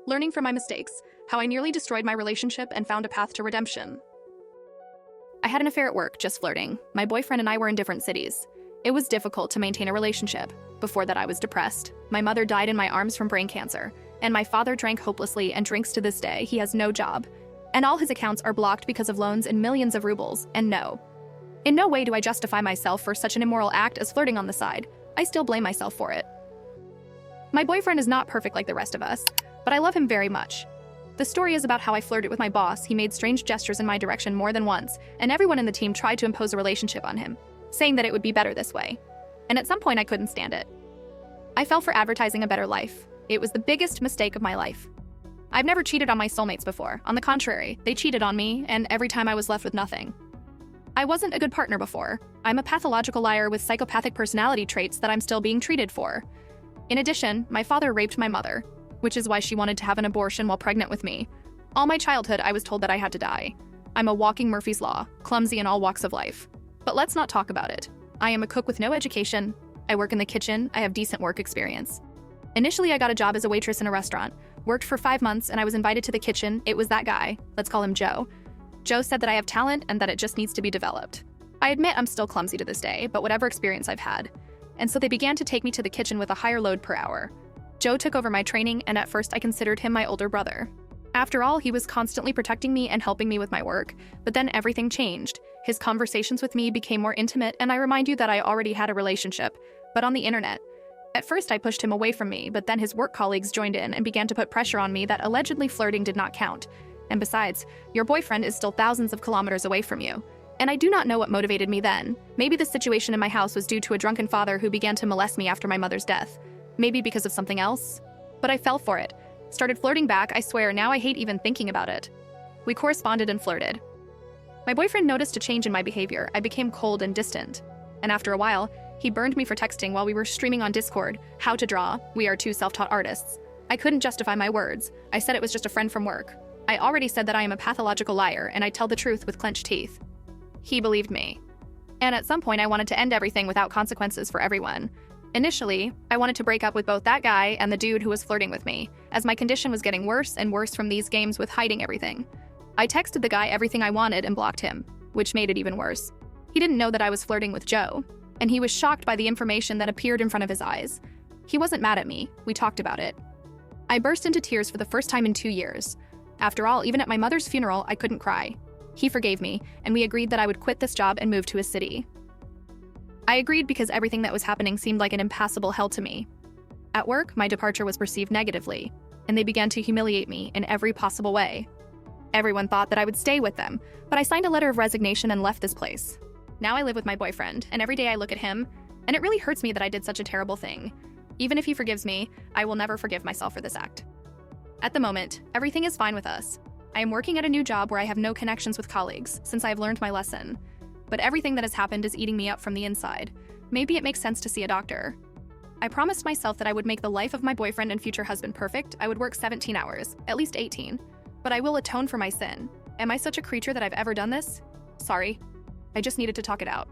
learning from my mistakes, how I nearly destroyed my relationship and found a path to redemption. I had an affair at work, just flirting. My boyfriend and I were in different cities. It was difficult to maintain a relationship. Before that, I was depressed. My mother died in my arms from brain cancer, and my father drank hopelessly and drinks to this day. He has no job, and all his accounts are blocked because of loans in millions of rubles, and no. In no way do I justify myself for such an immoral act as flirting on the side. I still blame myself for it. My boyfriend is not perfect like the rest of us, but I love him very much. The story is about how I flirted with my boss. He made strange gestures in my direction more than once, and everyone in the team tried to impose a relationship on him, saying that it would be better this way. And at some point, I couldn't stand it. I fell for advertising a better life. It was the biggest mistake of my life. I've never cheated on my soulmates before. On the contrary, they cheated on me, and every time I was left with nothing. I wasn't a good partner before. I'm a pathological liar with psychopathic personality traits that I'm still being treated for. In addition, my father raped my mother, which is why she wanted to have an abortion while pregnant with me. All my childhood, I was told that I had to die. I'm a walking Murphy's Law, clumsy in all walks of life. But let's not talk about it. I am a cook with no education. I work in the kitchen. I have decent work experience. Initially, I got a job as a waitress in a restaurant, worked for 5 months, and I was invited to the kitchen. It was that guy. Let's call him Joe. Joe said that I have talent and that it just needs to be developed. I admit I'm still clumsy to this day, but whatever experience I've had. And so they began to take me to the kitchen with a higher load per hour. Joe took over my training, and at first I considered him my older brother. After all, he was constantly protecting me and helping me with my work, but then everything changed. His conversations with me became more intimate, and I remind you that I already had a relationship, but on the internet. At first I pushed him away from me, but then his work colleagues joined in and began to put pressure on me that allegedly flirting did not count. And besides, your boyfriend is still thousands of kilometers away from you. And I do not know what motivated me then. Maybe the situation in my house was due to a drunken father who began to molest me after my mother's death. Maybe because of something else. But I fell for it. Started flirting back, I swear, now I hate even thinking about it. We corresponded and flirted. My boyfriend noticed a change in my behavior. I became cold and distant. And after a while, he burned me for texting while we were streaming on Discord, how to draw. We are two self-taught artists. I couldn't justify my words. I said it was just a friend from work. I already said that I am a pathological liar, and I tell the truth with clenched teeth. He believed me. And at some point, I wanted to end everything without consequences for everyone. Initially, I wanted to break up with both that guy and the dude who was flirting with me, as my condition was getting worse and worse from these games with hiding everything. I texted the guy everything I wanted and blocked him, which made it even worse. He didn't know that I was flirting with Joe, and he was shocked by the information that appeared in front of his eyes. He wasn't mad at me. We talked about it. I burst into tears for the first time in 2 years. After all, even at my mother's funeral, I couldn't cry. He forgave me, and we agreed that I would quit this job and move to his city. I agreed because everything that was happening seemed like an impassable hell to me. At work, my departure was perceived negatively, and they began to humiliate me in every possible way. Everyone thought that I would stay with them, but I signed a letter of resignation and left this place. Now I live with my boyfriend, and every day I look at him, and it really hurts me that I did such a terrible thing. Even if he forgives me, I will never forgive myself for this act. At the moment, everything is fine with us. I am working at a new job where I have no connections with colleagues, since I have learned my lesson. But everything that has happened is eating me up from the inside. Maybe it makes sense to see a doctor. I promised myself that I would make the life of my boyfriend and future husband perfect. I would work 17 hours, at least 18. But I will atone for my sin. Am I such a creature that I've ever done this? Sorry. I just needed to talk it out.